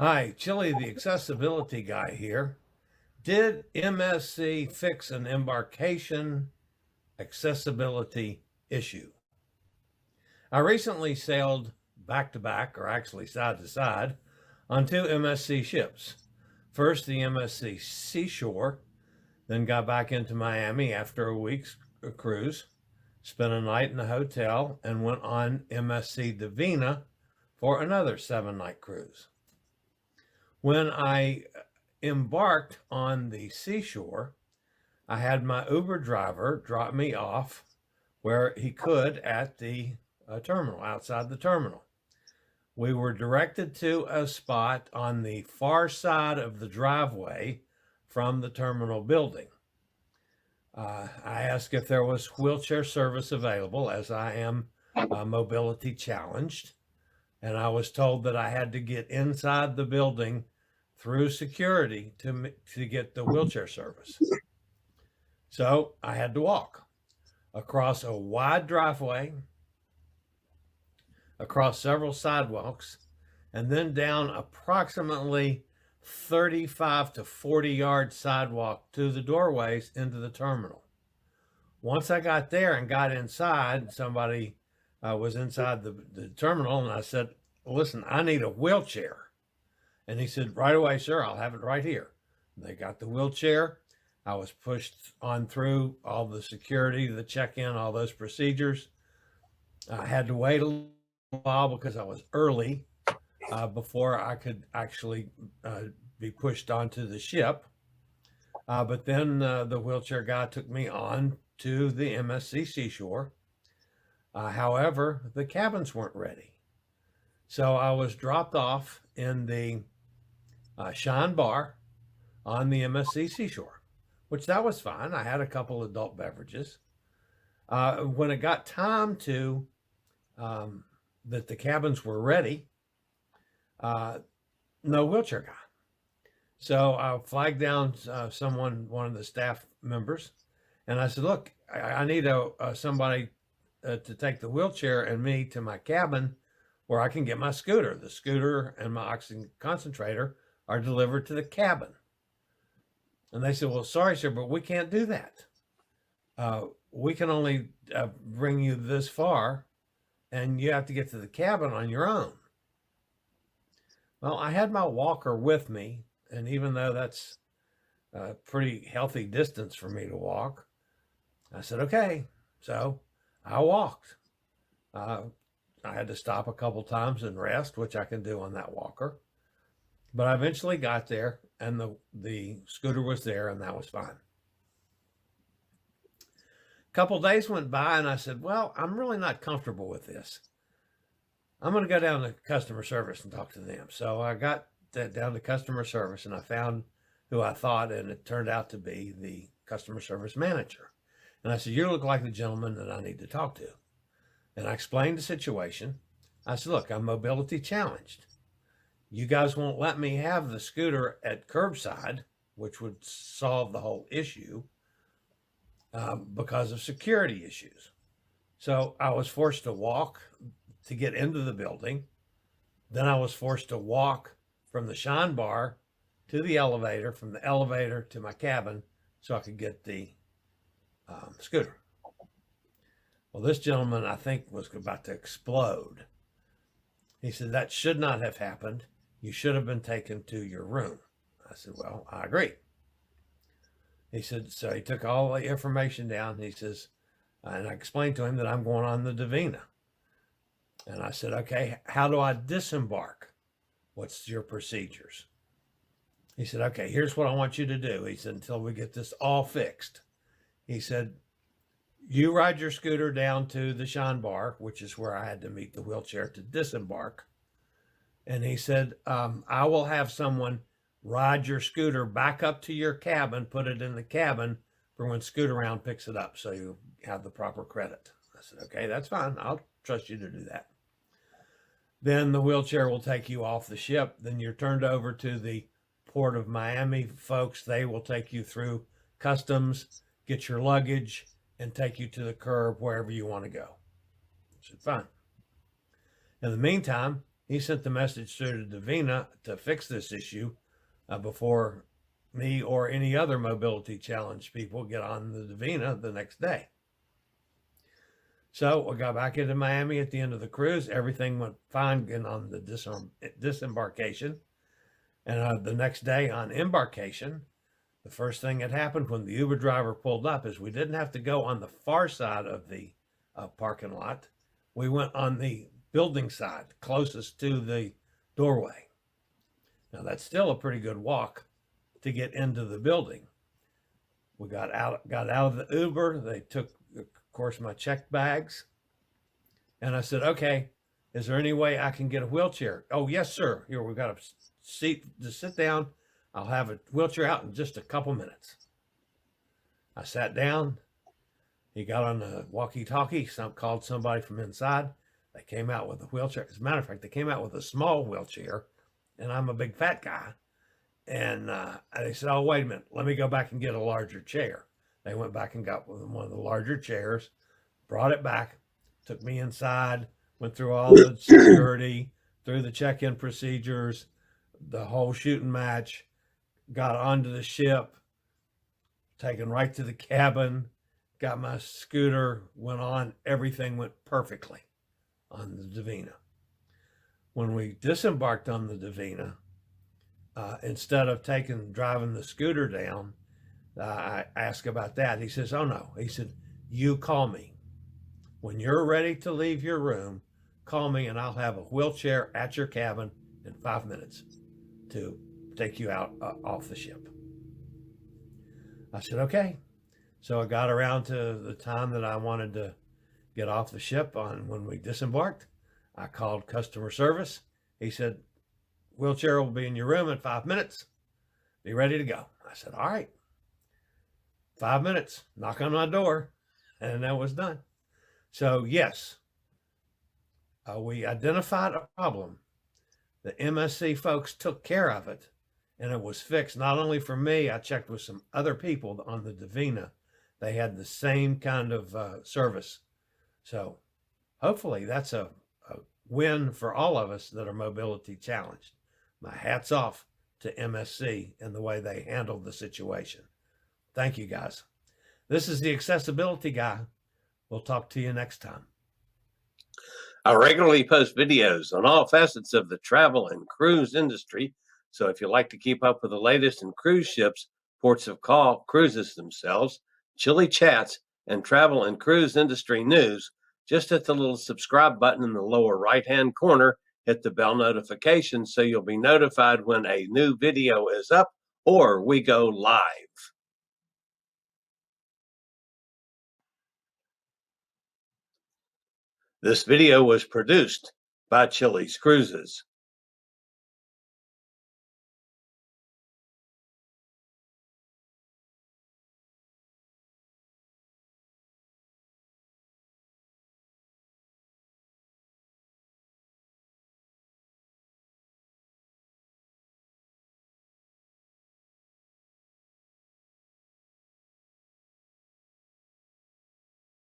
Hi, Chillie, the accessibility guy here. Did MSC fix an embarkation accessibility issue? I recently sailed back to back, or actually side to side, on two MSC ships. First, the MSC Seashore, then got back into Miami after a week's cruise, spent a night in a hotel, and went on MSC Divina for another 7-night cruise. When I embarked on the Seashore, I had my Uber driver drop me off where he could at the terminal, outside the terminal. We were directed to a spot on the far side of the driveway from the terminal building. I asked if there was wheelchair service available, as I am mobility challenged, and I was told that I had to get inside the building through security to get the wheelchair service. So I had to walk across a wide driveway, across several sidewalks, and then down approximately 35 to 40-yard sidewalk to the doorways into the terminal. Once I got there and got inside, somebody was inside the terminal, and I said, listen, I need a wheelchair. And he said, right away, sir, I'll have it right here. They got the wheelchair. I was pushed on through all the security, the check-in, all those procedures. I had to wait a little while because I was early before I could actually be pushed onto the ship. But then the wheelchair guy took me on to the MSC Seashore. However, the cabins weren't ready. So I was dropped off in the Shine Bar on the MSC Seashore, which that was fine. I had a couple adult beverages. When it got time to that the cabins were ready, no wheelchair guy. So I flagged down one of the staff members, and I said, look, I need somebody to take the wheelchair and me to my cabin where I can get my scooter. The scooter and my oxygen concentrator are delivered to the cabin. And they said, well, sorry, sir, but we can't do that. We can only bring you this far, and you have to get to the cabin on your own. Well, I had my walker with me, and even though that's a pretty healthy distance for me to walk, I said, okay. So I walked. I had to stop a couple times and rest, which I can do on that walker. But I eventually got there, and the scooter was there, and that was fine. A couple days went by, and I said, well, I'm really not comfortable with this. I'm going to go down to customer service and talk to them. So I got down to customer service, and I found who I thought, and it turned out to be the customer service manager. And I said, you look like the gentleman that I need to talk to. And I explained the situation. I said, look, I'm mobility challenged. You guys won't let me have the scooter at curbside, which would solve the whole issue because of security issues. So I was forced to walk to get into the building. Then I was forced to walk from the Shine Bar to the elevator, from the elevator to my cabin so I could get the scooter. Well, this gentleman, I think, was about to explode. He said, that should not have happened. You should have been taken to your room. I said, well, I agree. He said, so he took all the information down. He says, and I explained to him that I'm going on the Divina. And I said, okay, how do I disembark? What's your procedures? He said, okay, here's what I want you to do. He said, until we get this all fixed. He said, you ride your scooter down to the Shine Bar, which is where I had to meet the wheelchair to disembark. And he said, I will have someone ride your scooter back up to your cabin, put it in the cabin for when Scootaround picks it up so you have the proper credit. I said, okay, that's fine. I'll trust you to do that. Then the wheelchair will take you off the ship. Then you're turned over to the Port of Miami folks. They will take you through customs, get your luggage, and take you to the curb wherever you want to go. I said, fine. In the meantime, he sent the message through to Divina to fix this issue before me or any other mobility challenge people get on the Divina the next day. So we got back into Miami at the end of the cruise. Everything went fine getting on the disembarkation. And the next day on embarkation, the first thing that happened when the Uber driver pulled up is we didn't have to go on the far side of the parking lot. We went on the building side, closest to the doorway. Now that's still a pretty good walk to get into the building. We got out of the Uber. They took, of course, my check bags. And I said, okay, is there any way I can get a wheelchair? Oh, yes, sir. Here, we've got a seat to sit down. I'll have a wheelchair out in just a couple minutes. I sat down. He got on the walkie-talkie, called somebody from inside. They came out with a wheelchair. As a matter of fact, they came out with a small wheelchair, and I'm a big fat guy. And they said, oh, wait a minute. Let me go back and get a larger chair. They went back and got one of the larger chairs, brought it back, took me inside, went through all the security, through the check-in procedures, the whole shooting match, got onto the ship, taken right to the cabin, got my scooter, went on. Everything went perfectly on the Divina. When we disembarked on the Divina, instead of driving the scooter down, I asked about that. He says, oh no. He said, you call me. When you're ready to leave your room, call me and I'll have a wheelchair at your cabin in 5 minutes to take you out off the ship. I said, okay. So I got around to the time that I wanted to get off the ship when we disembarked. I called customer service. He said, wheelchair will be in your room in 5 minutes. Be ready to go. I said, all right. 5 minutes, knock on my door, and that was done. So yes, we identified a problem. The MSC folks took care of it, and it was fixed. Not only for me, I checked with some other people on the Divina. They had the same kind of service. So hopefully that's a win for all of us that are mobility challenged. My hat's off to MSC and the way they handled the situation. Thank you, guys. This is the Accessibility Guy. We'll talk to you next time. I regularly post videos on all facets of the travel and cruise industry. So if you like to keep up with the latest in cruise ships, ports of call, cruises themselves, Chillie chats, and travel and cruise industry news, just hit the little subscribe button in the lower right-hand corner. Hit the bell notification so you'll be notified when a new video is up or we go live. This video was produced by Chillie's Cruises.